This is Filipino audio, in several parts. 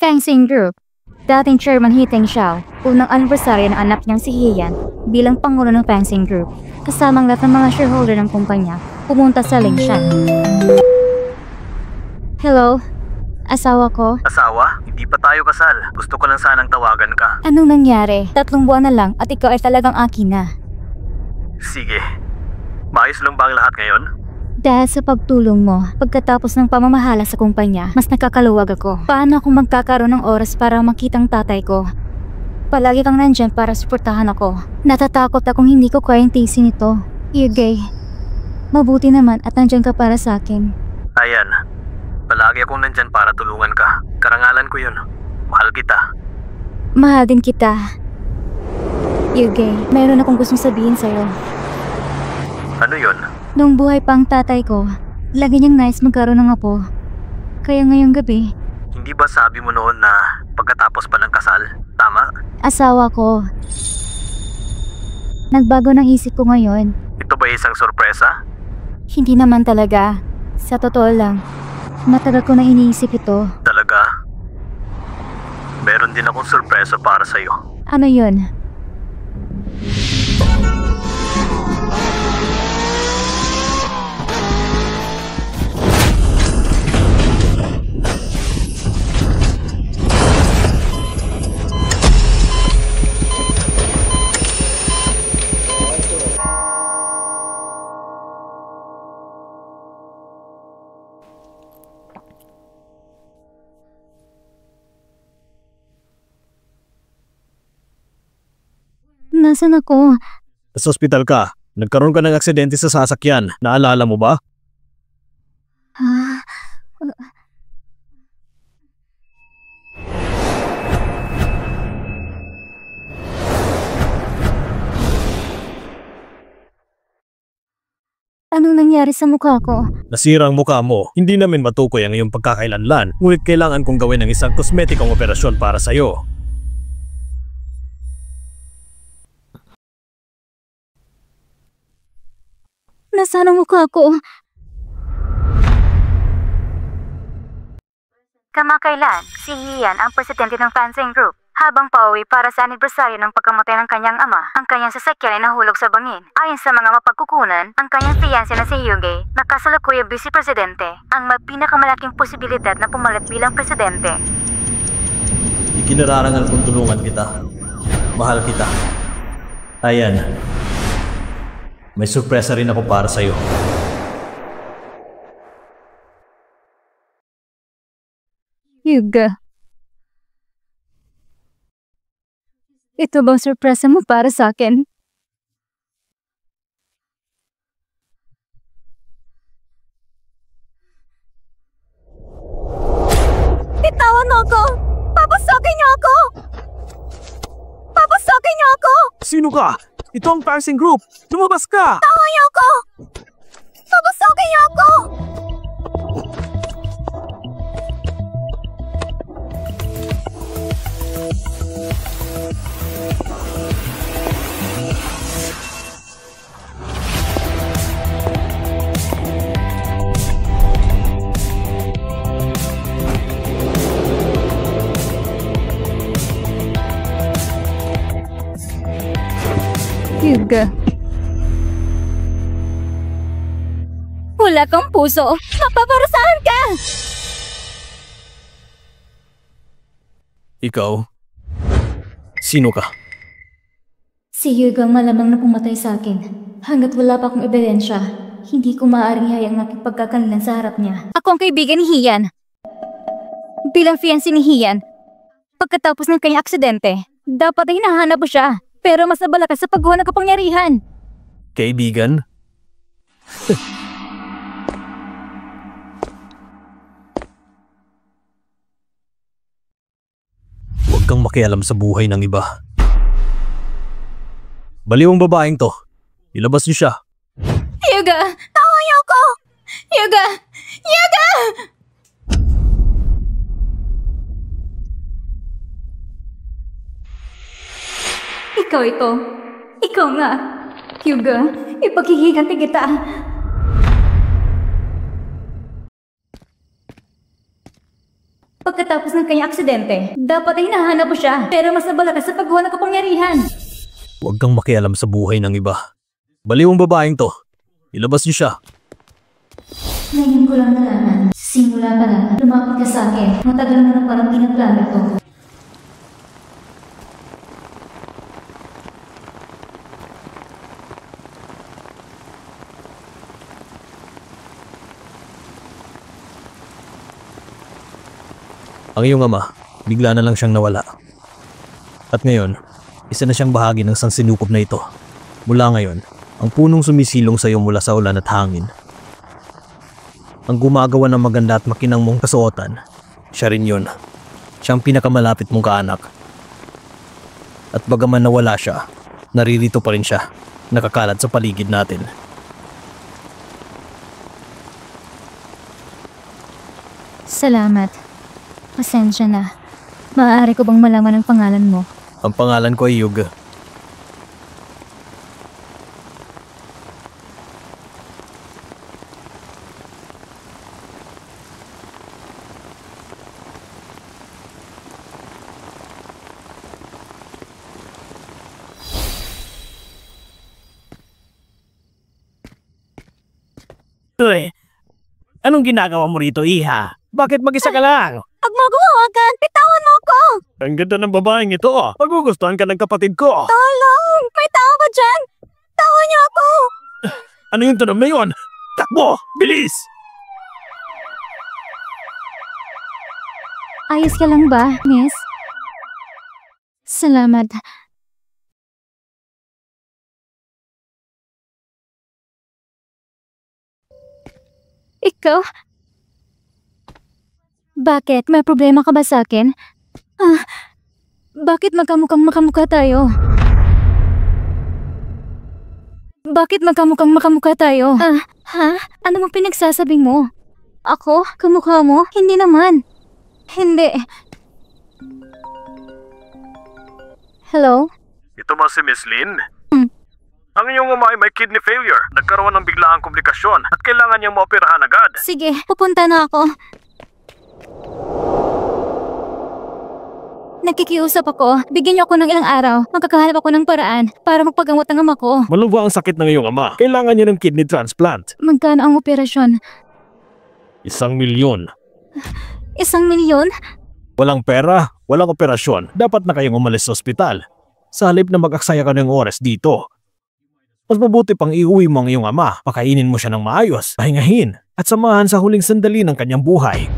Fencing Group. Dating Chairman Hiteng Xiao, unang anibersaryo ng anak niyang si Hiyan bilang Pangulo ng Fencing Group. Kasamang lahat ng mga shareholder ng kumpanya, pumunta sa Lingshan. Hello? Asawa ko? Asawa? Hindi pa tayo kasal. Gusto ko lang sanang tawagan ka. Anong nangyari? 3 buwan na lang at ikaw ay talagang akin na. Sige. Maayos lang ba ang lahat ngayon? Dahil sa pagtulong mo, pagkatapos ng pamamahala sa kumpanya, mas nakakaluwag ako. Paano akong magkakaroon ng oras para makitang tatay ko? Palagi kang nandyan para suportahan ako. Natatakot akong hindi ko kayang tiisin ito. Yugay, mabuti naman at nandyan ka para sa akin. Ayan. Palagi akong nandyan para tulungan ka. Karangalan ko yun. Mahal kita. Mahal din kita. Yugay, mayroon akong gustong sabihin sa'yo. Ano yun? Noong buhay pa ang tatay ko, lagi niyang nais magkaroon ng apo. Kaya ngayong gabi, Hindi ba sabi mo noon na pagkatapos pa ng kasal? Tama? asawa ko. Nagbago ng isip ko ngayon. Ito ba isang sorpresa? Hindi naman talaga. Sa totoo lang, matagal ko na iniisip ito. Talaga? Meron din akong sorpresa para sa'yo. Ano yun? Nasaan ako? Sa ospital ka. Nagkaroon ka ng aksidente sa sasakyan. Naalala mo ba? Ah, anong nangyari sa mukha ko? Nasira ang mukha mo. Hindi namin matukoy ang iyong pagkakailanlan. Ngunit kailangan kong gawin ng isang kosmetikong operasyon para sa'yo. Nasaan ang mukha ko? Kamakailan, si Hiyan ang presidente ng Fencing Group. Habang pauwi para sa anibersaryo ng pagkamatay ng kanyang ama, ang kanyang sasakyan ay nahulog sa bangin. Ayon sa mga mapagkukunan, ang kanyang fiancé na si Hyungjae, na kasalukuyang vice-presidente, ang pinakamalaking posibilidad na pumalit bilang presidente. Ikinararangal kong tulungan kita. Mahal kita. Ayan. May sorpresa rin ako para sa'yo. Hyuga. Ito bang sorpresa mo para sa akin? Bitawan mo ako! Papasokin niyo ako! Papasokin niyo ako! Sino ka? Ito ang Fencing Group! Lumabas ka! Bitawan niyo ako! Papasokin niyo ako! Hyuga. Wala kang puso. Mapaparusahan ka! Ikaw? Sino ka? Si Hyuga malamang na pumatay sa akin. Hanggat wala pa akong ebidensya, hindi ko maaaring hayang aking pagkakanilan sa harap niya. Ako ang kaibigan ni Hiyan. Bilang fiancé ni Hiyan, pagkatapos ng kanyang aksidente, dapat ay hinahanap mo siya. Pero mas abala ka sa paggawa ng kapangyarihan. Kaibigan? Huwag kang makialam sa buhay ng iba. Baliw ang babaeng to. Ilabas niyo siya. Hyuga! Tawa niyo ako! Hyuga! Hyuga! Ikaw ito. Ikaw nga. Hyuga, ipaghihiganti kita. pagkatapos ng kanyang aksidente. Dapat ay hinahanap mo siya, pero mas nabalaka sa paggawa ng kapangyarihan. Huwag kang makialam sa buhay ng iba. Baliw ang babaeng to. Ilabas niyo siya. Ngayon ko lang nalaman. Simula pa lang, lumapit ka sa akin. Matagal mo na parang pinaplano to. Ang iyong ama, bigla na lang siyang nawala. At ngayon, isa na siyang bahagi ng sansinukob na ito. Mula ngayon, ang punong sumisilong sa iyo mula sa ulan at hangin. Ang gumagawa ng maganda at makinang mong kasuotan, siya rin yun. Siya ang pinakamalapit mong kaanak. At bagaman nawala siya, naririto pa rin siya, nakakalat sa paligid natin. Salamat. Pasensya na. Maaari ko bang malaman ang pangalan mo? Ang pangalan ko ay Yug. Uy, anong ginagawa mo rito, Iha? Bakit mag-isa ka lang? Huwag mo gumawagan! Bitawan mo ako! Ang ganda ng babaeng ito. Magugustuhan ka ng kapatid ko. Tolong! May tao ba dyan? Tawan niyo ako! Ano yung tanong na yun? Takbo! Bilis! Ayos ka lang ba, miss? Salamat. Ikaw? Bakit? May problema ka ba sa akin? Bakit magkamukhang makamukha tayo? Bakit magkamukhang makamukha tayo? Ano mong pinagsasabi mo? Ako? Kamukha mo? Hindi naman. Hindi. Hello? Ito ba si Miss Lynn? Ang iyong ama ay may kidney failure. Nagkaroon ng biglaang komplikasyon at kailangan niyang maoperahan agad. Sige, pupunta na ako. Nakikiusap ako. Bigyan niyo ako ng ilang araw. Magkakahanap ako ng paraan para magpagamot ng ama ko. Malubha ang sakit ng iyong ama. Kailangan niya ng kidney transplant. Magkano ang operasyon? 1,000,000. 1,000,000? Walang pera, walang operasyon. Dapat na kayong umalis sa ospital. Sa halip na mag-aksaya ka ng oras dito. Mas mabuti pang iuwi mo ang iyong ama. Pakainin mo siya ng maayos, pahingahin, at samahan sa huling sandali ng kanyang buhay.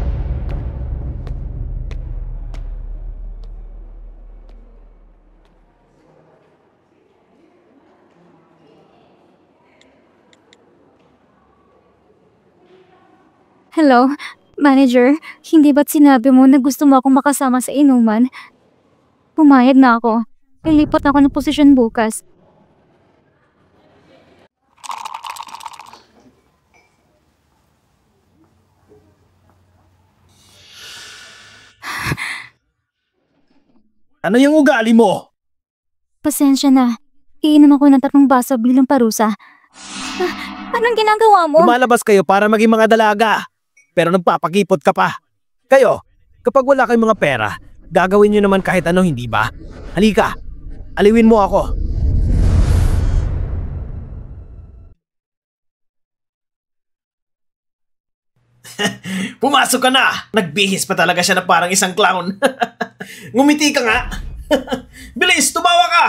Hello? Manager, hindi ba't sinabi mo na gusto mo akong makasama sa inuman? Pumayag na ako. Ilipat ako ng posisyon bukas. Ano yung ugali mo? Pasensya na. Iinom ako ng 3 baso bilang parusa. Anong ginagawa mo? Lumalabas kayo para maging mga dalaga. Pero nagpapakipot ka pa. Kayo, kapag wala kayong mga pera, gagawin nyo naman kahit ano, hindi ba? Halika, aliwin mo ako. Pumasok ka na! Nagbihis pa talaga siya na parang isang clown. Ngumiti ka nga! Bilis, tumawa ka!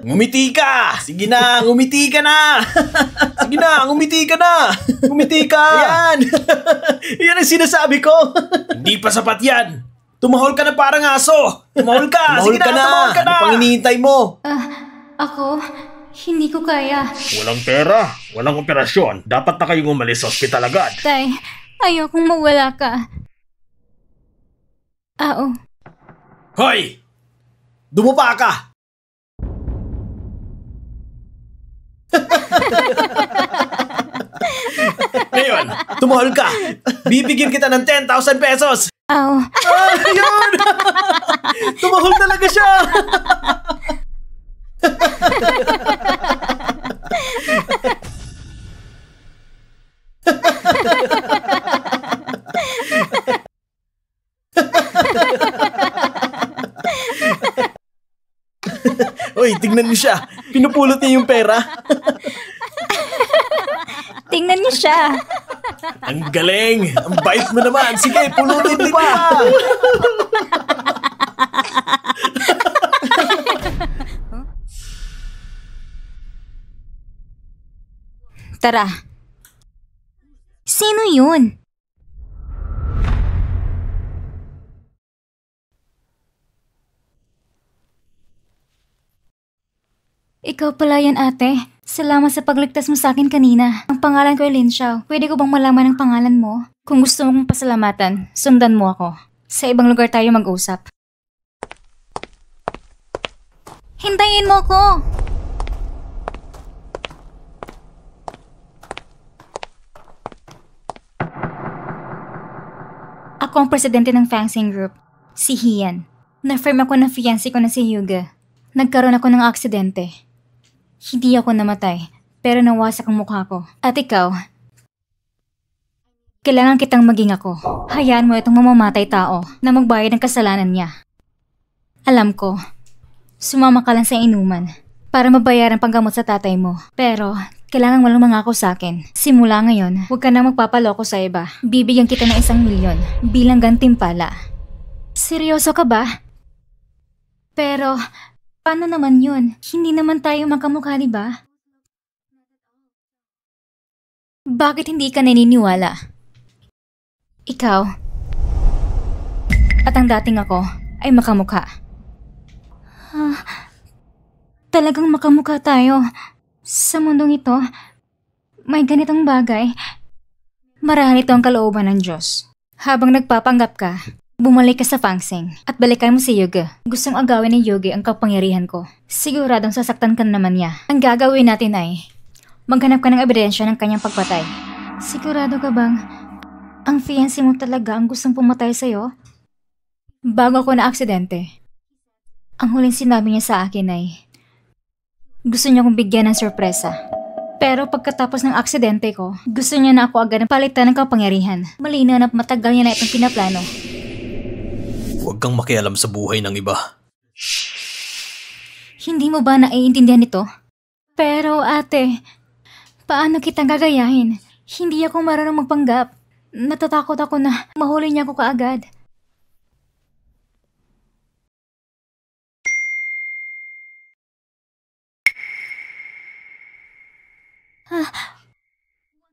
Ngumiti ka! Sige na, ngumiti ka na! Sige na, ngumiti ka na! Ngumiti ka! Yan! Yan ang sinasabi ko! Hindi pa sapat yan! Tumahol ka na parang aso! Tumahol ka! Sige na, tumahol ka na! Ano pang hinihintay mo? Ako? Hindi ko kaya. Walang pera, walang operasyon. Dapat na kayong umalis sa ospital agad. Tay, ayokong mawala ka. Oo. Hoy! Dumapa ka! Ngayon, tumahol ka! Bibigyan kita ng 10,000 pesos! Oo. Ayun! Tumahol talaga siya! Oy, tignan niyo siya. Pinupulot niya yung pera. Tingnan niyo siya. Ang galing. Ang bait mo naman. Sige, pulutin mo pa. Tara. Sino yun? Ikaw pala yan, ate. Salamat sa pagligtas mo sa akin kanina. Ang pangalan ko ay Lin Xiao. Pwede ko bang malaman ang pangalan mo? Kung gusto mong pasalamatan, sundan mo ako. Sa ibang lugar tayo mag-usap. Hintayin mo ko! Ako ang presidente ng Fangsing Group, si Hian. Na-firm ako ng fiancé ko na si Yuga. Nagkaroon ako ng aksidente. Hindi ako namatay, pero nawasak ang mukha ko. At ikaw, kailangan kitang maging ako. Hayaan mo itong mamamatay tao na magbayad ng kasalanan niya. Alam ko, sumama ka lang sa inuman para mabayaran panggamot sa tatay mo. Pero, kailangan mo lang mangako sa akin. Simula ngayon, huwag ka na magpapaloko sa iba. Bibigyan kita ng 1 milyon bilang gantimpala. Seryoso ka ba? Pero, paano naman yun? Hindi naman tayo magkamukha, di ba? Bakit hindi ka naniniwala? Ikaw at ang dating ako ay makamukha. Talagang makamukha tayo. Sa mundong ito, may ganitong bagay. Marahil ito ang kalooban ng Diyos. Habang nagpapanggap ka, bumalik ka sa Fangsing at balikan mo si Yuga. Gustong agawin ni Yugi ang kapangyarihan ko. Siguradong sasaktan ka naman niya. Ang gagawin natin ay maghanap ka ng ebidensya ng kanyang pagpatay. Sigurado ka bang ang fiancé mo talaga ang gustong pumatay sa'yo? Bago ako na aksidente, ang huling sinabi niya sa akin ay gusto niya kong bigyan ng sorpresa. Pero pagkatapos ng aksidente ko, gusto niya na ako agad ng palitan ng kapangyarihan. Malinaw na matagal niya na itong pinaplano. Huwag kang makialam sa buhay ng iba. Hindi mo ba naiintindihan ito? Pero ate, paano kita gagayahin? Hindi ako marunong magpanggap. Natatakot ako na mahuli niya ako kaagad.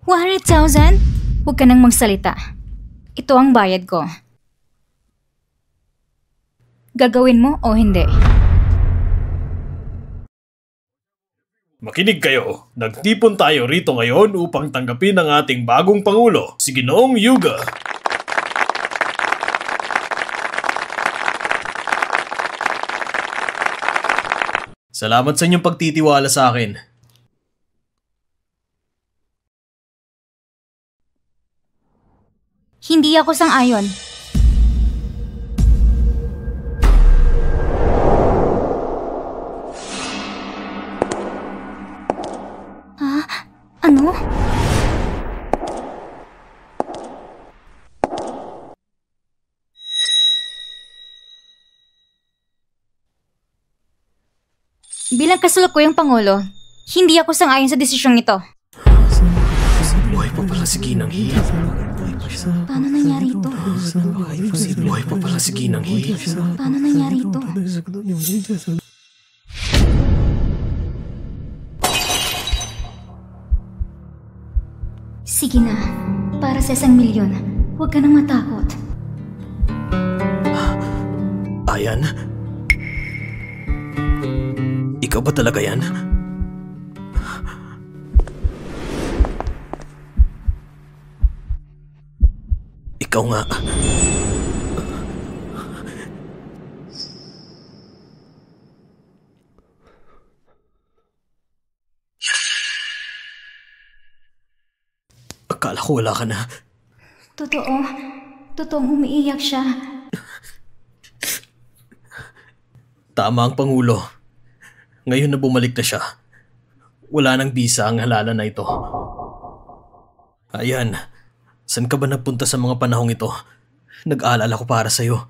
$100,000? Huwag ka nang magsalita. Ito ang bayad ko. Gagawin mo o hindi? Makinig kayo. Nagtipon tayo rito ngayon upang tanggapin ang ating bagong Pangulo, si Ginoong Yuga. Salamat sa inyong pagtitiwala sa akin. Hindi ako sang-ayon. Ano? Bilang kasalukuyang Pangulo, hindi ako sang-ayon sa desisyong ito. Buhay pa pala si Ginang Hi. Paano nangyari ito? Buhay pa pala si Ginang Hi. Paano nangyari ito? Sige na, para sa 1 milyon, huwag ka nang matakot. Ayan? Ikaw ba talaga yan? Ikaw nga. Akala ko wala ka na. Totoo. Totoong umiiyak siya. Tama ang Pangulo. Ngayon na bumalik na siya, wala nang bisa ang halala na ito. Ayan, saan ka ba nagpunta sa mga panahong ito? Nag-aalala ko para sa'yo.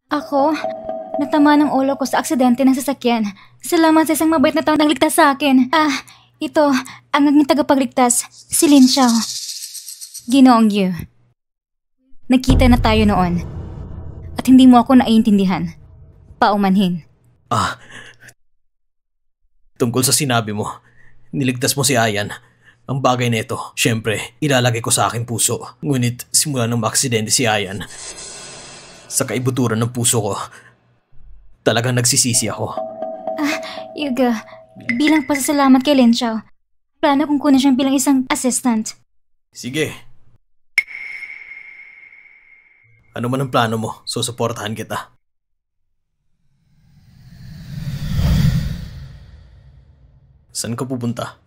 Ako? Natama ng ulo ko sa aksidente ng sasakyan. Salamat sa isang mabait na taong nagligtas sa akin. Ito, ang aking tagapagligtas, si Lin Xiao. Ginoong Yu. Nagkita na tayo noon. At hindi mo ako naiintindihan. Paumanhin. Tungkol sa sinabi mo, niligtas mo si Ayan. Ang bagay na ito, syempre, ilalagay ko sa aking puso. Ngunit simula ng maaksidente si Ayan, sa kaibuturan ng puso ko, talagang nagsisisi ako. Yuga, bilang pasasalamat kay Lin Xiao, plano kong kunin siyang bilang isang assistant. Sige. Ano man ang plano mo, susuportahan kita. Saan ka pupunta?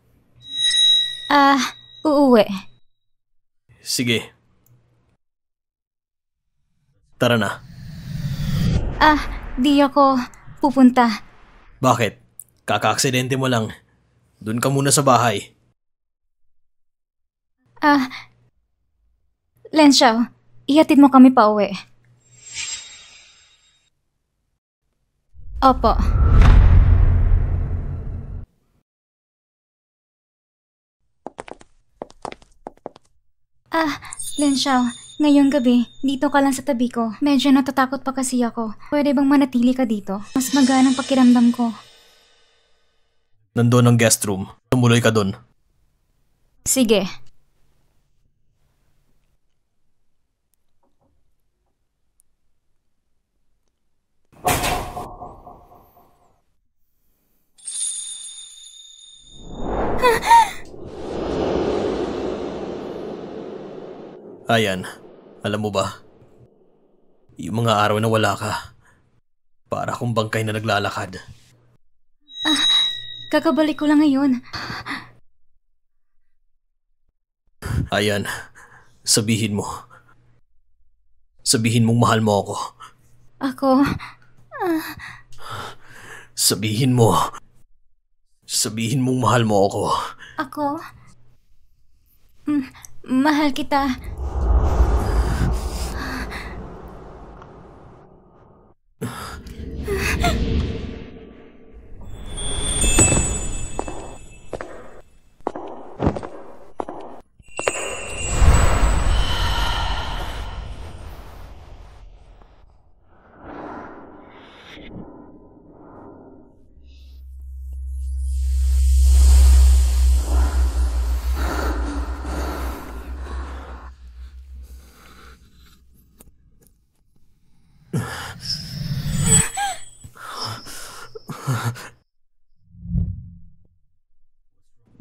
Uuwi. Sige. Tara na. Di ako pupunta. Bakit? Kaka-aksidente mo lang. Doon ka muna sa bahay. Lin Xiao, ihatid mo kami pa uwi. Opo. Lin Xiao, ngayong gabi, dito ka lang sa tabi ko. Medyo natatakot pa kasi ako. Pwede bang manatili ka dito? Mas magaan ang pakiramdam ko. Nandun ang guest room. Tumuloy ka dun. Sige. Ayan, alam mo ba? Yung mga araw na wala ka, para akong bangkay na naglalakad. Kakabalik ko lang ngayon. Ayan, sabihin mo. Sabihin mong mahal mo ako. Ako? Sabihin mo. Sabihin mong mahal mo ako. Ako? Mahal kita.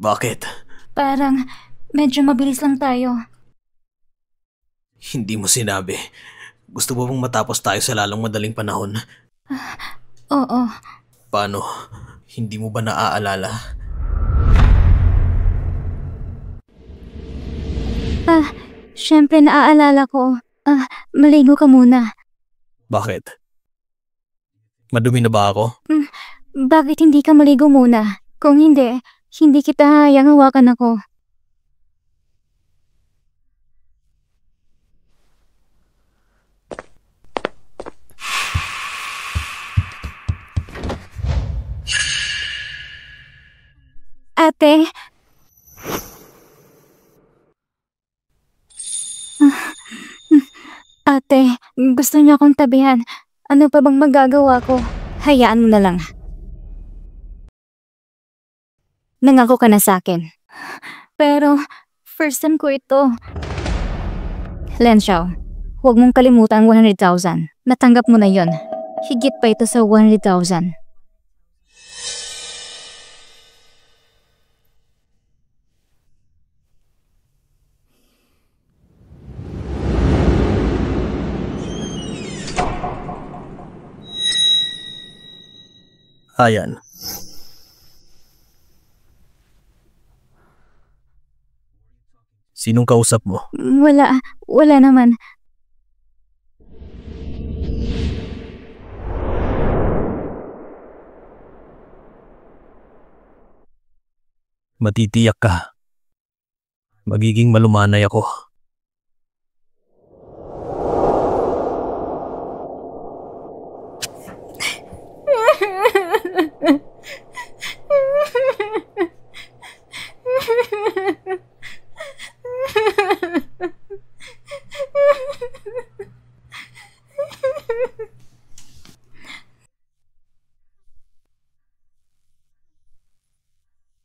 Bakit? Parang medyo mabilis lang tayo. Hindi mo sinabi. Gusto mo bang matapos tayo sa lalong madaling panahon? Oo. Paano? Hindi mo ba naaalala? Syempre naaalala ko. Maligo ka muna. Bakit? Madumi na ba ako? Bakit hindi ka maligo muna? Kung hindi kita hayang hawakan ako. Ate? Ate, gusto niyo akong tabihan. Ano pa bang magagawa ko? Hayaan mo na lang. Nangako ka na sa akin. Pero, first time ko ito. Lin Xiao, huwag mong kalimutan ang 100,000. Natanggap mo na yon. Higit pa ito sa 100,000. Ayan. Sinong kausap mo? Wala naman. Matitiyak ka. Magiging malumanay ako.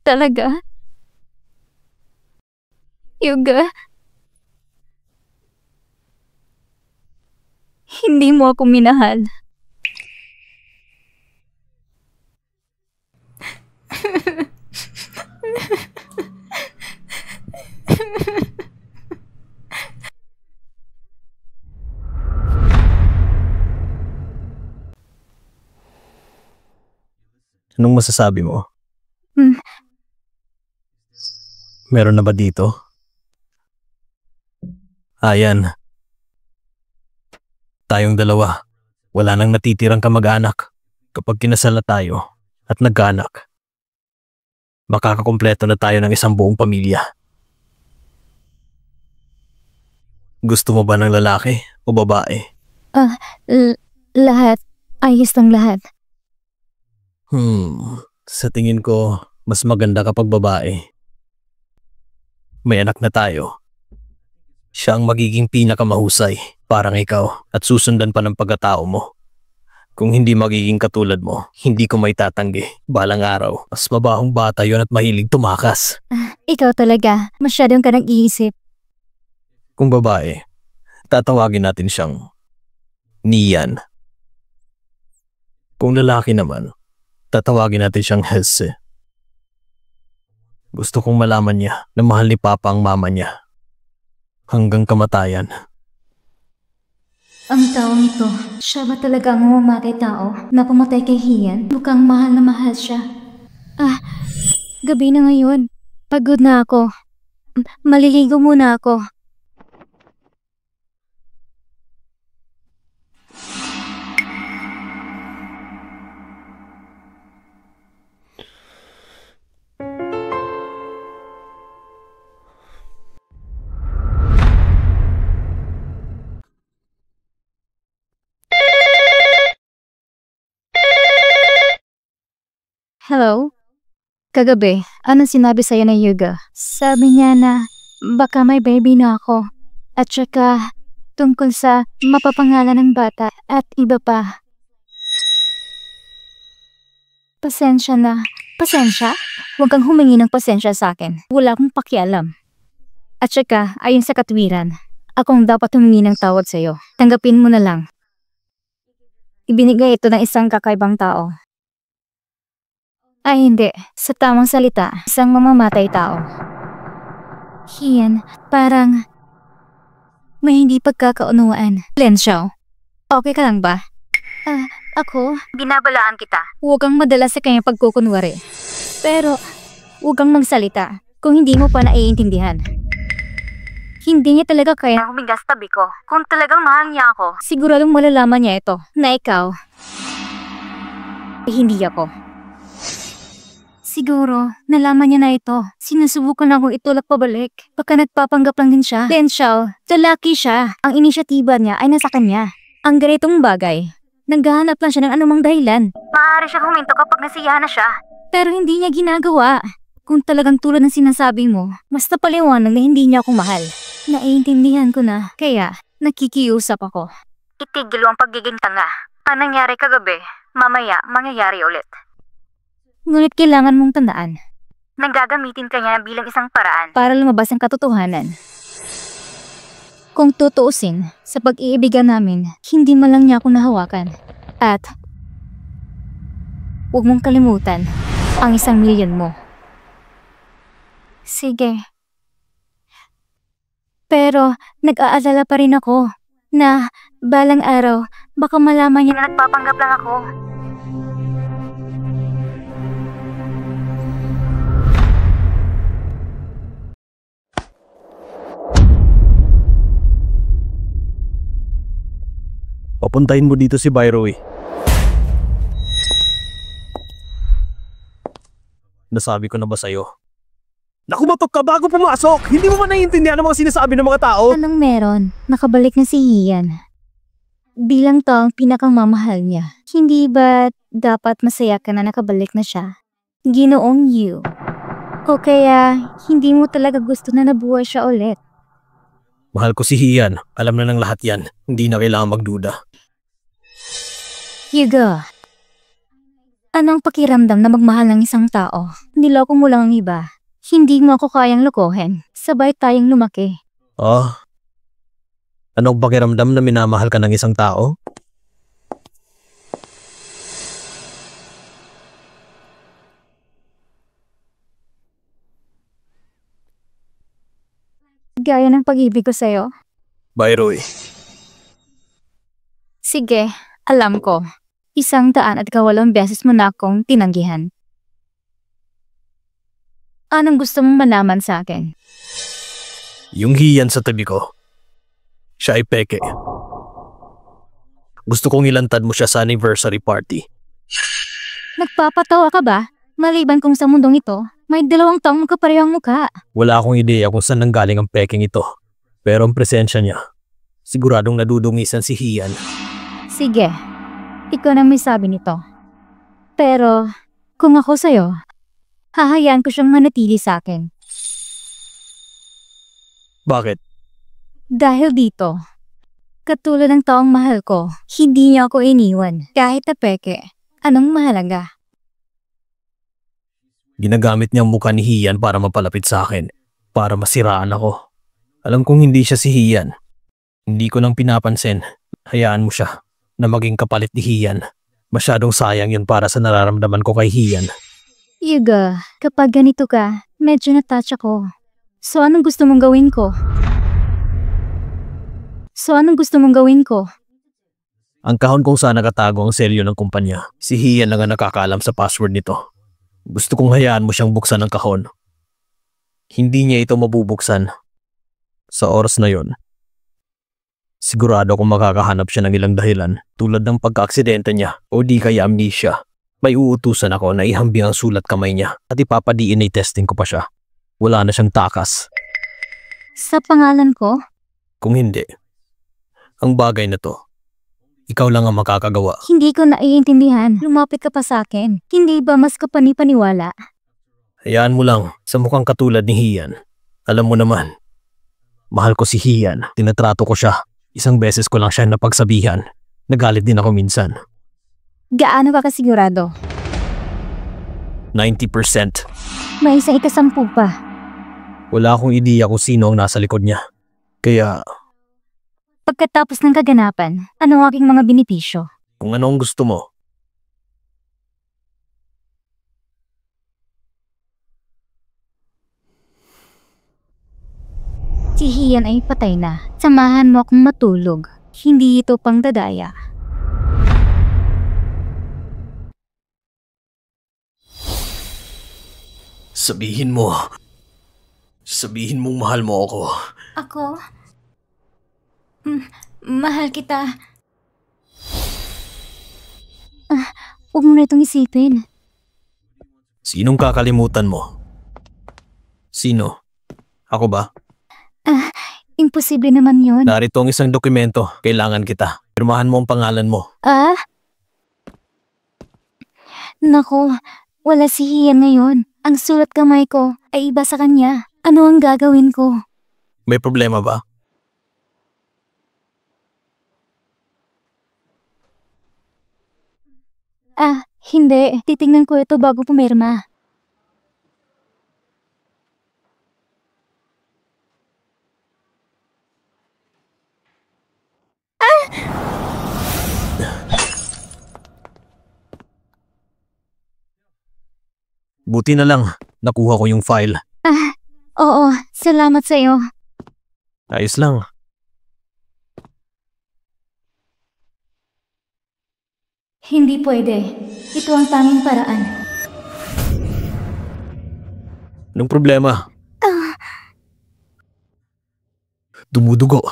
Talaga? Yuga? Hindi mo ako minahal. Anong masasabi mo? Hmm. Meron na ba dito? Ayan. Tayong dalawa. Wala nang natitirang kamag-anak. Kapag kinasal na tayo at nagkaanak, makakakumpleto na tayo ng isang buong pamilya. Gusto mo ba ng lalaki o babae? Lahat. Ayos lang lahat. Sa tingin ko, mas maganda kapag babae. May anak na tayo. Siya ang magiging pinakamahusay, parang ikaw, at susundan pa ng pagkatao mo. Kung hindi magiging katulad mo, hindi ko may tatanggi. Balang araw, mas mabahong bata yon at mahilig tumakas. Ikaw talaga. Masyadong ka nag-iisip. Kung babae, tatawagin natin siyang Nian. Kung lalaki naman, tatawagin natin siyang Hesse. Gusto kong malaman niya na mahal ni Papa ang mama niya. Hanggang kamatayan. Ang taong ito, siya ba talaga ang mamamatay tao na pumatay kay Hian? Mukhang mahal na mahal siya. Gabi na ngayon. Pagod na ako. Maliligo muna ako. Hello? Kagabi, anong sinabi sa'yo ni Yuga? Sabi niya na baka may baby na ako. At saka tungkol sa mapapangalan ng bata at iba pa. Pasensya na. Pasensya? Huwag kang humingi ng pasensya sa akin. Wala akong pakialam. At saka, ayon sa katwiran, akong dapat humingi ng tawad sa'yo. Tanggapin mo na lang. Ibinigay ito ng isang kakaibang tao. Ay hindi, sa tamang salita, isang mamamatay tao. Hian, parang may hindi pagkakaunawaan. Len Xiao, okay ka lang ba? Ako? Binabalaan kita. Huwag kang madala sa kanyang pagkukunwari. Pero, huwag kang magsalita kung hindi mo pa naiintindihan. Hindi niya talaga kaya humigas tabi ko. Kung talagang mahal niya ako, siguradong malalaman niya ito, na ikaw, hindi ako. Siguro, nalaman niya na ito. Sinusubukan akong itulak pabalik. Baka nagpapanggap lang din siya. Len Xiao, lalaki siya. Ang inisyatiba niya ay nasa kanya. Ang ganitong bagay, naghahanap lang siya ng anumang dahilan. Maaari siya huminto kapag nasiyahan na siya. Pero hindi niya ginagawa. Kung talagang tulad ng sinasabi mo, mas napaliwanag na hindi niya ako mahal. Naiintindihan ko na, kaya nakikiusap ako. Itigil mo ang pagiging tanga. Ang nangyari kagabi, mamaya mangyayari ulit. Ngunit kailangan mong tandaan. Nanggagamitin ka niya bilang isang paraan para lumabas ang katotohanan. Kung tutuusin, sa pag-iibigan namin, hindi man lang niya ako nahawakan. At huwag mong kalimutan ang 1,000,000 mo. Sige. Pero nag-aalala pa rin ako na balang araw baka malaman niya na nagpapanggap lang ako. Papuntahin mo dito si Byro eh. Nasabi ko na ba sa'yo? Nakumatok ka bago pumasok! Hindi mo ba naiintindihan ang mga sinasabi ng mga tao? Anong meron? Nakabalik na si Hian. Bilang taong pinakamamahal niya. Hindi ba dapat masaya ka na nakabalik na siya? Ginoong Yu. O kaya hindi mo talaga gusto na nabuhay siya ulit? Mahal ko si Hian. Alam na ng lahat yan. Hindi na kailangan magduda. Yuga. Anong pakiramdam na magmahal ng isang tao? Niloko mo lang ang iba. Hindi mo ako kayang lokohin. Sabay tayong lumaki. Oh, anong pakiramdam na minamahal ka ng isang tao? Gaya ng pag-ibig ko sa'yo. Bye, Roy. Sige, alam ko. 108 beses mo na akong tinanggihan. Anong gusto mong malaman sa akin? Yung hiyan sa tabi ko, siya ay peke. Gusto kong ilantad mo siya sa anniversary party. Nagpapatawa ka ba? Maliban kung sa mundong ito, may 2 taong magkaparehong mukha. Wala akong ideya kung saan nanggaling ang peking ito. Pero ang presensya niya, siguradong nadudungisan si Hiyan. Sige, ikaw na may sabi nito. Pero, kung ako sa'yo, hahayaan ko siyang manatili sa akin. Bakit? Dahil dito, katulad ng taong mahal ko, hindi niya ako iniwan. Kahit na peke, anong mahalaga? Ginagamit niya ang mukha ni Hiyan para mapalapit sa akin, para masiraan ako. Alam kong hindi siya si Hiyan. Hindi ko nang pinapansin. Hayaan mo siya na maging kapalit ni Hiyan. Masyadong sayang yun para sa nararamdaman ko kay Hiyan. Yuga, kapag ganito ka, medyo natouch ako. So anong gusto mong gawin ko? Ang kahon kung saan nakatago ang selyo ng kumpanya. Si Hiyan lang ang nakakaalam sa password nito. Gusto kong hayaan mo siyang buksan ang kahon. Hindi niya ito mabubuksan. Sa oras na yon, sigurado akong makakahanap siya ng ilang dahilan tulad ng pagka-aksidente niya o di kaya amnesia. May uutusan ako na ihambing ang sulat kamay niya at ipapa-DNA testing ko pa siya. Wala na siyang takas. Sa pangalan ko? Kung hindi, ang bagay na to, ikaw lang ang makakagawa. Hindi ko naiintindihan. Lumapit ka pa sa akin. Hindi ba mas kapani-paniwala? Hayaan mo lang sa mukhang katulad ni Hiyan. Alam mo naman, mahal ko si Hiyan. Tinatrato ko siya. 1 beses ko lang siya napagsabihan. Nagalit din ako minsan. Gaano ka kasigurado? 90%. May 110 pa. Wala akong ideya kung sino ang nasa likod niya. Kaya Pagkatapos ng kaganapan, ano ang aking mga benepisyo? kung ano ang gusto mo, Si Hiyan ay patay na. Samahan mo akong matulog. Hindi ito pang dadaya. sabihin mong mahal mo ako. Ako? Mahal kita. Huwag mo na itong isipin. Sinong kakalimutan mo? Sino? Ako ba? Imposible naman yon. Narito ang isang dokumento. Kailangan kita. Pirmahan mo ang pangalan mo. Nako, wala si Hiyan ngayon. Ang sulat kamay ko ay iba sa kanya. Ano ang gagawin ko? May problema ba? Hindi. Titingnan ko ito bago pumirma. Buti na lang. Nakuha ko yung file. Oo. Salamat sa iyo. Ayos lang. Hindi pwede. Ito ang tanging paraan. Anong problema? Dumudugo.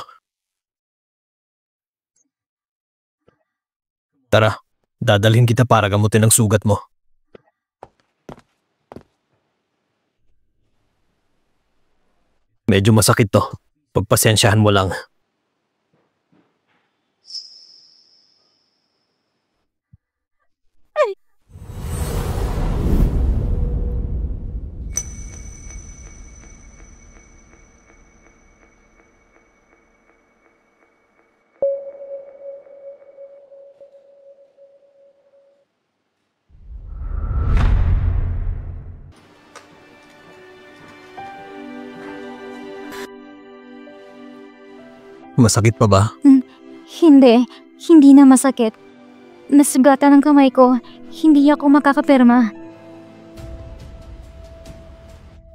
Tara, dadalhin kita para gamutin ang sugat mo. Medyo masakit to. Pagpasensyahan mo lang. Masakit pa ba? Hindi na masakit. Nasugatan ang kamay ko, hindi ako makakapirma.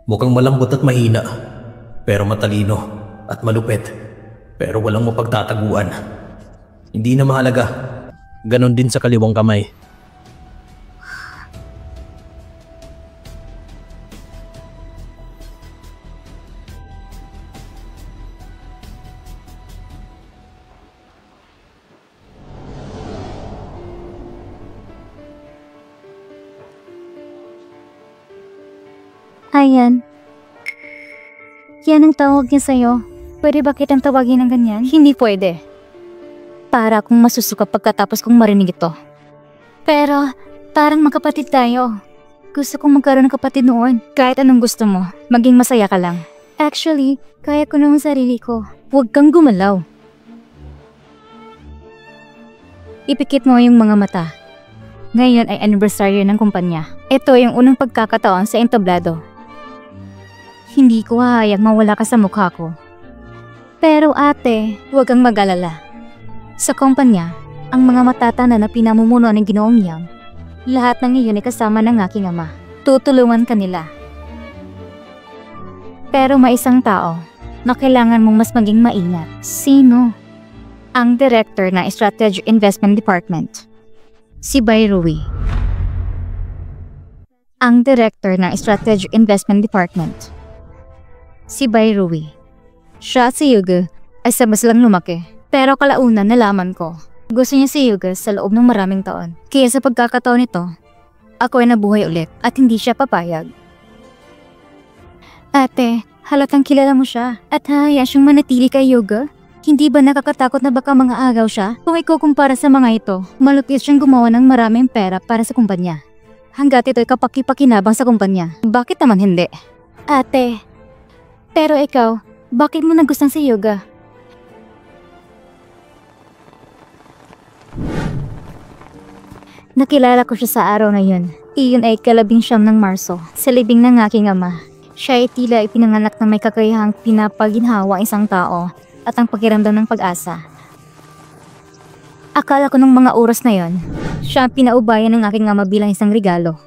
Mukhang malambot at mahina, pero matalino at malupit, pero walang mapagtataguan. Hindi na mahalaga. Ganon din sa kaliwang kamay. Ayan. Yan ang tawag niya sa'yo. Pwede ba kitang tawagin ng ganyan? Hindi pwede. Para akong masusuka pagkatapos kong marinig ito. Pero, parang magkapatid tayo. Gusto kong magkaroon ng kapatid noon. Kahit anong gusto mo, maging masaya ka lang. Actually, kaya ko naman sarili ko. Huwag kang gumalaw. Ipikit mo yung mga mata. Ngayon ay anniversary ng kumpanya. Ito yung unang pagkakataon sa entablado. Hindi ko hahayag mawala ka sa mukha ko. Pero ate, huwag kang mag-alala. Sa kumpanya, ang mga matatanda na pinamumuno ng Ginoong Yang, lahat ng iyon ay kasama ng aking ama. Tutulungan ka nila. Pero may isang tao na kailangan mong mas maging maingat. Sino? Ang director ng Strategic Investment Department. Si Bai Rui. Ang director ng Strategic Investment Department. Si Bai Rui. Siya at si Yuga ay sabay silang lumaki. Pero kalaunan nalaman ko, gusto niya si Yuga sa loob ng maraming taon. Kaya sa pagkakataon nito, ako ay nabuhay ulit at hindi siya papayag. Ate, halatang kilala mo siya at hahayaan siyang manatili kay Yuga? Hindi ba nakakatakot na baka mga agaw siya? Kung ikukumpara sa mga ito, malupit siyang gumawa ng maraming pera para sa kumpanya. Hanggat ito'y kapaki-pakinabang sa kumpanya. Bakit naman hindi? Ate, pero ikaw, bakit mo nagustuhan si Yuga? Nakilala ko siya sa araw na yun. Iyon ay 19 ng Marso, sa libing ng aking ama. Siya ay tila ipinanganak na may kakayahang pinapaginhawa isang tao at ang pakiramdam ng pag-asa. Akala ko nung mga oras na yon, siya ang pinaubayan ng aking ama bilang isang regalo.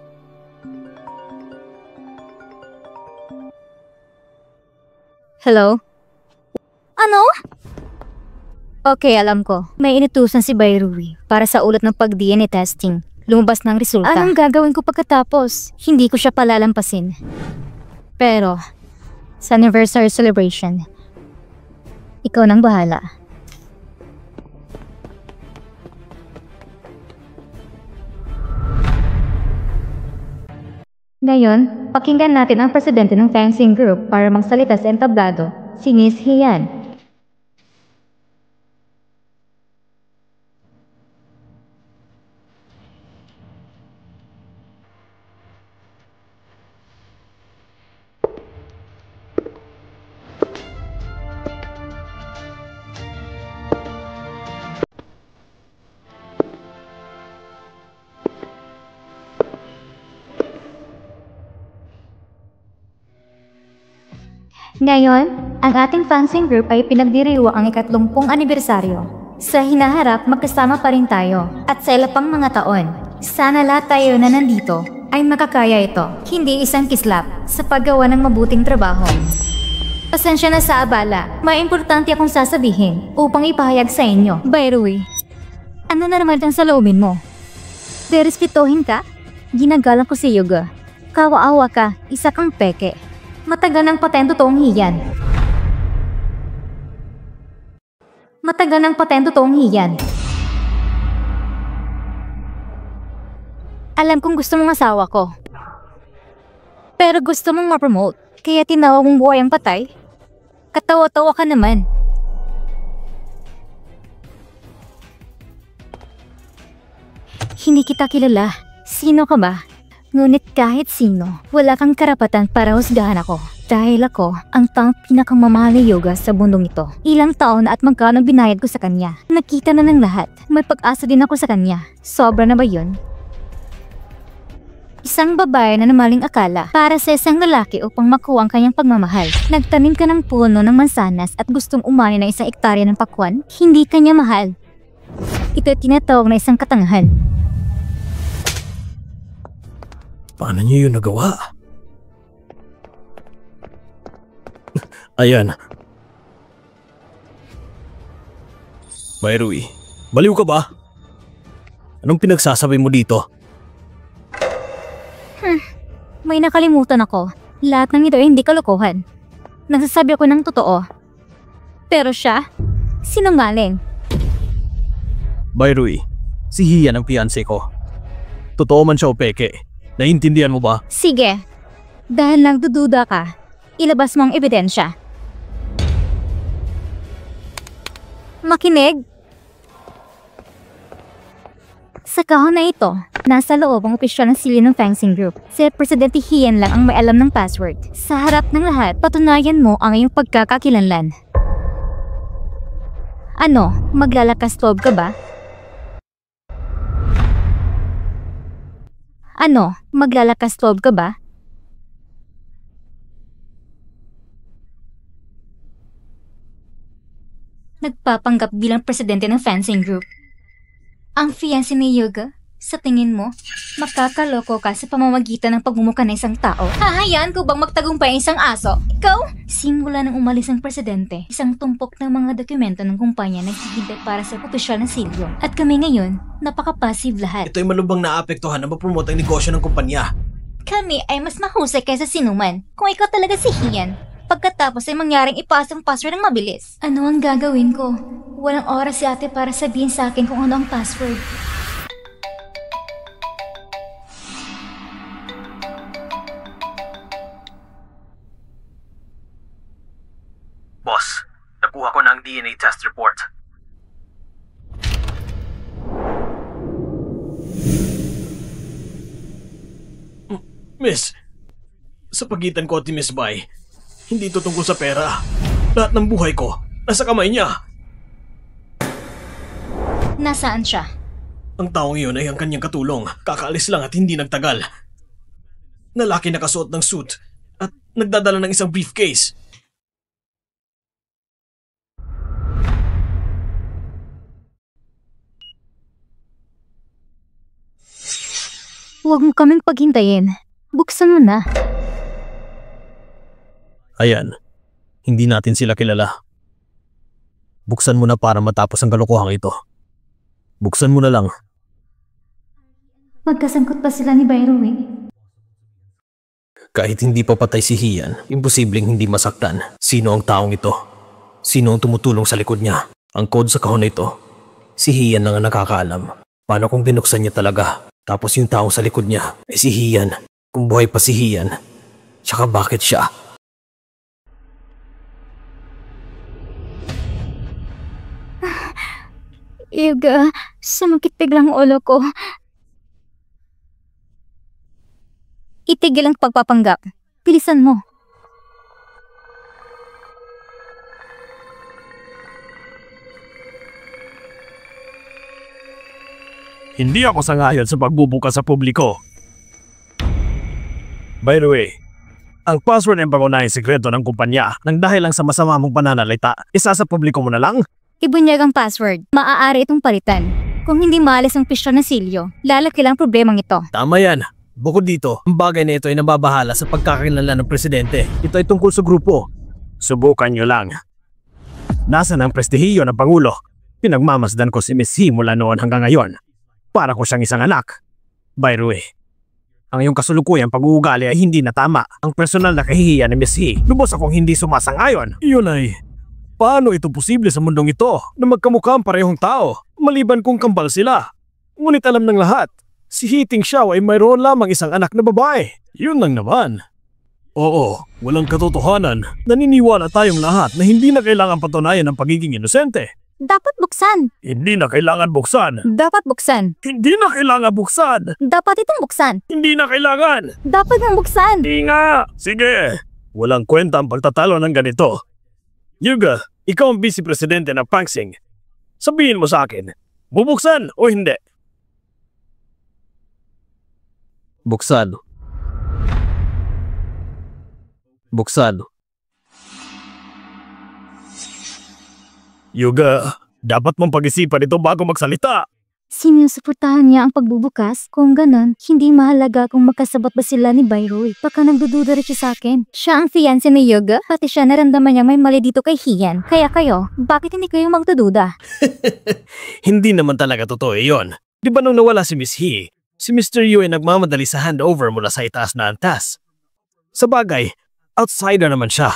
Hello? Ano? Okay, alam ko. May inutusan si Bai Rui para sa ulat ng pag-DNA testing. Lumabas ng resulta. Anong gagawin ko pagkatapos? Hindi ko siya palalampasin. Pero, sa anniversary celebration, ikaw nang bahala. Ngayon, pakinggan natin ang presidente ng fencing group para magsalita sa entablado, si Miss Hian. Ngayon, ang ating fencing group ay pinagdiriwang ang 30 anibersaryo. Sa hinaharap, magkasama pa rin tayo. At sa ilang pang mga taon, sana lahat tayo na nandito ay makakaya ito. Hindi isang kislap sa paggawa ng mabuting trabaho. Pasensya na sa abala. May importante akong sasabihin upang ipahayag sa inyo. Bai Rui, ano na naman ang saloobin mo? Derespetohin ka? Ginagalang ko si Yuga. Kawaawa ka, isa kang peke. Matagal ng patento toong hiyan. Matagal ng patento toong hiyan. Alam kong gusto mong asawa ko. Pero gusto mong ma-promote, kaya tinawag mong buhay ang patay? Katawa-tawa ka naman. Hindi kita kilala. Sino ka ba? Ngunit kahit sino, wala kang karapatan para husgahan ako. Dahil ako ang pinakamamahal na yoga sa mundong ito. Ilang taon na at magkano binayad ko sa kanya. Nakita na ng lahat. May pag-asa din ako sa kanya. Sobra na ba yun? Isang babae na namaling akala para sa isang lalaki upang makuha ang kanyang pagmamahal. Nagtanim ka ng puno ng mansanas at gustong umani ng isang ektarya ng pakwan, hindi kanya mahal. Ito tinatawag na isang katangahan. Paano niyo yun nagawa? Ayan. Bayrui, baliw ka ba? Anong pinagsasabi mo dito? May nakalimutan ako. Lahat ng ito ay hindi kalokohan. Nagsasabi ako ng totoo. Pero siya, sinungaling. Bayrui, si Hian ang fiancé ko. Totoo man siya o peke. Naiintindihan mo ba? Sige, dahil nagdududa ka, ilabas mo ang ebidensya. Makinig! Sa kahon na ito, nasa loob ang opisyal ng silyo ng Fangsing Group. Si Presidente Hian lang ang may alam ng password. Sa harap ng lahat, patunayan mo ang iyong pagkakakilanlan. Ano, maglalakas loob ka ba? Ano, maglalakas loob ka ba? Nagpapanggap bilang presidente ng Fangsing Group. Ang fiancé ni Yuga, sa tingin mo, makakaloko ka sa pamamagitan ng pagmumukha ng isang tao? Hahayaan ko bang magtagumpay ang isang aso? Ikaw? Simula nang umalis ang presidente, isang tumpok ng mga dokumento ng kumpanya naghihintay para sa opisyal ng silyo. At kami ngayon, napaka-passive lahat. Ito'y malubhang naapektuhan na mapromote ang negosyo ng kumpanya. Kami ay mas mahusay kaysa sinuman. Kung ikaw talaga si Hian, pagkatapos ay mangyaring ipasa ang password ng mabilis. Ano ang gagawin ko? Walang oras si ate para sabihin sa akin kung ano ang password. Boss, nakuha ko na ang DNA test report. Miss, sa pagitan ko at ni Miss Bai, hindi ito tungkol sa pera. Lahat ng buhay ko, nasa kamay niya. Nasaan siya? Ang taong iyon ay ang kanyang katulong. Kakaalis lang at hindi nagtagal. Lalaki nakasuot ng suit at nagdadala ng isang briefcase. Huwag mo kaming paghintayin. Buksan mo na. Ayan, hindi natin sila kilala. Buksan mo na para matapos ang kalokohang ito. Buksan mo na lang. Magkasangkot ba sila ni Bayrui? Kahit hindi pa patay si Hian, imposibleng hindi masaktan. Sino ang taong ito? Sino ang tumutulong sa likod niya? Ang code sa kahon na ito, si Hian lang ang nakakaalam. Paano kung binuksan niya talaga? Tapos yung taong sa likod niya ay si Hian. Kung buhay pa si Hian, tsaka bakit siya? Yuga, sumakit biglang ulo ko. Itigil ang pagpapanggap. Bilisan mo. Hindi ako sangayon sa pagbubukas sa publiko. By the way, ang password ay pangunahing sekreto ng kumpanya nang dahil lang sa masama mong pananalita, isa sa publiko mo na lang? Ibunyag ang password. Maaari itong palitan. Kung hindi maalis ang pisyon ng silyo, lalaki lang problemang ito. Tama yan. Bukod dito, ang bagay na ito ay nababahala sa pagkakakilanlan ng presidente. Ito ay tungkol sa grupo. Subukan nyo lang. Nasa ng prestihiyo ng Pangulo? Pinagmamasdan ko si Miss He mula noon hanggang ngayon. Para ko siyang isang anak. By the way, ang iyong kasulukuyang pag-uugali ay hindi na tama. Ang personal na kahihiyan ni Miss He, lubos akong hindi sumasang-ayon. Iyon ay, paano ito posible sa mundong ito na magkamukha ang parehong tao, maliban kung kambal sila? Ngunit alam ng lahat, si He Tingxiao ay mayroon lamang isang anak na babae. Yun lang naman. Oo, walang katotohanan. Naniniwala tayong lahat na hindi na kailangan patunayan ang pagiging inosente. Dapat buksan. Hindi na kailangan buksan. Dapat buksan. Hindi na kailangan buksan. Dapat itong buksan. Hindi na kailangan. Dapat nang buksan. Hindi nga. Sige. Walang kwenta ang pagtatalo ng ganito. Yuga, ikaw ang vice-presidente ng Fangsing. Sabihin mo sa akin, bubuksan o hindi? Buksan. Buksan. Yuga, dapat mong pag-isipan ito bago magsalita. Sinusuportahan niya ang pagbubukas. Kung ganon, hindi mahalaga kung magkasabat ba sila ni Byroy. Baka nagdududa rin siya sa akin. Siya ang fiancé ni Yuga, pati siya naramdaman niya may mali dito kay Hian. Kaya kayo, bakit hindi kayo magdududa? Hindi naman talaga totoo iyon. Di ba nung nawala si Miss He, si Mr. Yu ay nagmamadali sa handover mula sa itaas na antas. Sa bagay, outsider naman siya.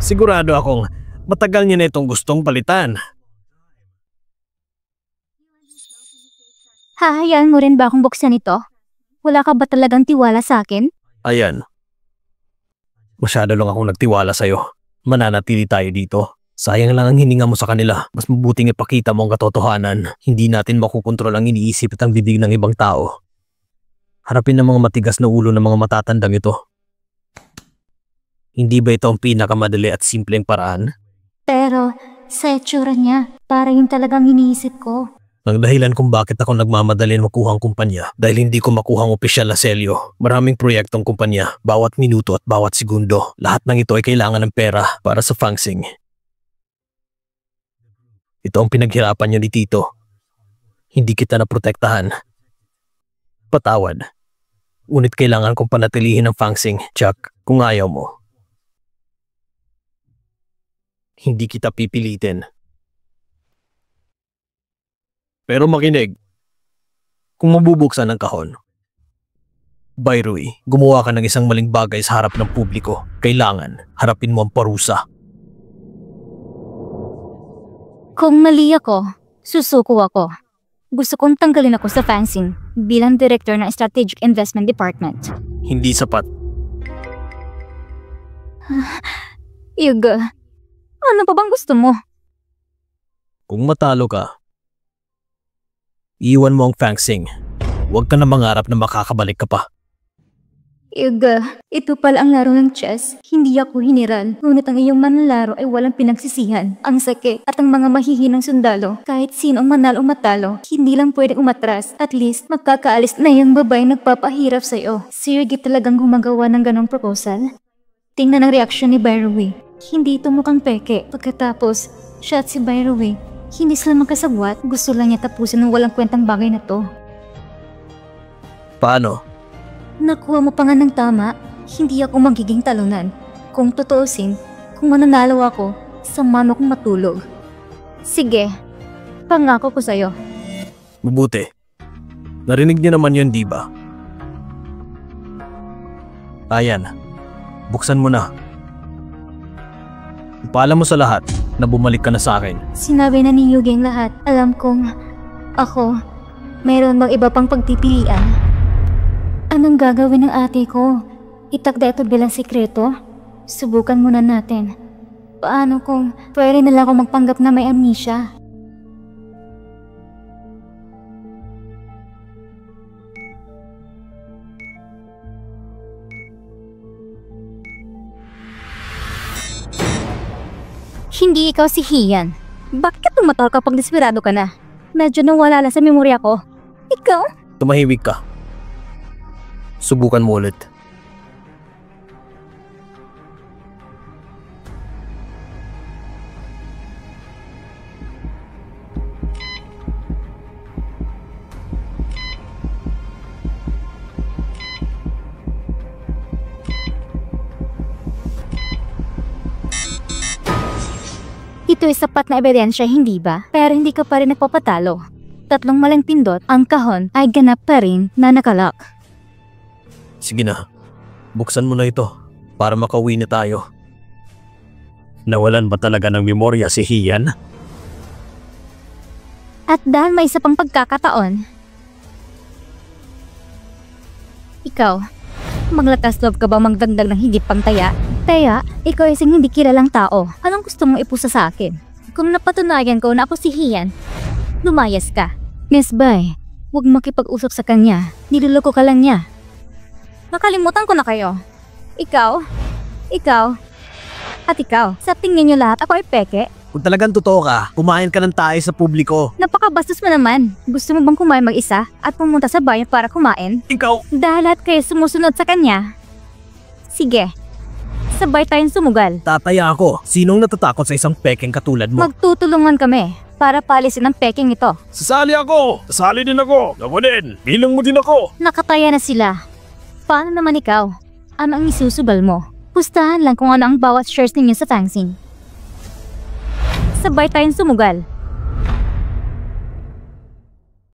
Sigurado akong matagal niya na itong gustong palitan. Hahayaan mo rin ba akong buksan ito? Wala ka ba talagang tiwala sa akin? Ayan. Masyado lang akong nagtiwala sa'yo. Mananatili tayo dito. Sayang lang ang hininga mo sa kanila. Mas mabuting ipakita mo ang katotohanan. Hindi natin makukontrol ang iniisip at ang bibig ng ibang tao. Harapin ang mga matigas na ulo ng mga matatandang ito. Hindi ba ito ang pinakamadali at simpleng paraan? Pero, sa itsura niya, para yung talagang iniisip ko. Ang dahilan kung bakit ako nagmamadali makuha ang kumpanya dahil hindi ko makuha ang opisyal na selyo. Maraming proyektong kumpanya, bawat minuto at bawat segundo. Lahat ng ito ay kailangan ng pera para sa Fangsing. Ito ang pinaghirapan niya ni Tito. Hindi kita naprotektahan. Patawad. Ngunit kailangan kong panatilihin ang Fangsing, Chuck, kung ayaw mo. Hindi kita pipilitin. Pero makinig, kung mabubuksan ang kahon, Byroy, gumawa ka ng isang maling bagay sa harap ng publiko. Kailangan, harapin mo ang parusa. Kung mali ako, susuko ako. Gusto kong tanggalin ako sa Fangsing bilang Director ng Strategic Investment Department. Hindi sapat. Yuga, ano pa bang gusto mo? Kung matalo ka, iwan mo ang Fangsing. Huwag ka na mangarap na makakabalik ka pa. Yuga, ito pala ang laro ng chess. Hindi ako hiniral. Ngunit ang iyong manlalaro ay walang pinagsisihan. Ang sakit at ang mga mahihinang sundalo. Kahit sino ang manalo o matalo, hindi lang pwedeng umatras. At least, magkakaalis na yung babae nagpapahirap sa'yo. Si Yugi talagang gumagawa ng ganong proposal? Tingnan ang reaksyon ni Byroy. Hindi ito mukhang peke. Pagkatapos, siya at si Byroy, hindi sila magkasagwat. Gusto lang niya tapusin ng walang kwentang bagay na to. Paano? Nakuha mo pa nga ng tama, hindi ako magiging talunan. Kung totoosin, kung mananalo ako, sama mo kong matulog. Sige, pangako ko sa'yo. Mabuti. Narinig niyo naman yun, di ba? Ayan, buksan mo na. Ipaalam mo sa lahat na bumalik ka na sa akin. Sinabi na ni Yugi ang lahat. Alam kong ako, mayroon bang iba pang pagpipilian? Anong gagawin ng ate ko? Itakda ito bilang sikreto? Subukan muna natin. Paano kung pwede na lang ako magpanggap na may amnesia? Hindi ikaw si Hian. Bakit ka tumatal kapag desperado ka na? Medyo nawala lang sa memorya ko. Ikaw? Tumahimik ka. Subukan mo ulit. Ito ay sapat na ebidensya, hindi ba? Pero hindi ka pa rin nagpapatalo. 3 maling pindot, ang kahon ay ganap pa rin na nakalak. Sige na, buksan mo na ito para makauwi na tayo. Nawalan ba talaga ng memorya si Hian? At dahil may isa pang pagkakataon, ikaw, maglakas loob ka ba magdagdag ng higit pang taya? Taya, ikaw ay isang hindi kilalang tao. Anong gusto mong ipusa sa akin? Kung napatunayan ko na ako si Hian, lumayas ka. Miss Bai, huwag makipag-usap sa kanya. Niloloko ka lang niya. Nakalimutan ko na kayo. Ikaw, at ikaw. Sa tingin niyo lahat ako ay peke? Kung talagang totoo ka, kumain ka ng tayo sa publiko. Napakabastos mo naman. Gusto mo bang kumain mag-isa at pumunta sa bayan para kumain? Ikaw, Dahil lahat kayo sumusunod sa kanya. Sige, sabay tayong sumugal. tataya ako. Sinong natatakot sa isang pekeng katulad mo? Magtutulungan kami para palisin ang peking ito. Sasali ako! Sasali din ako! Ako din! Bilang mo din ako! Nakataya na sila. Paano naman ikaw? Ano ang isusugal mo? Pustahan lang kung ano ang bawat shares ninyo sa Fangsin. Sabay tayong sumugal.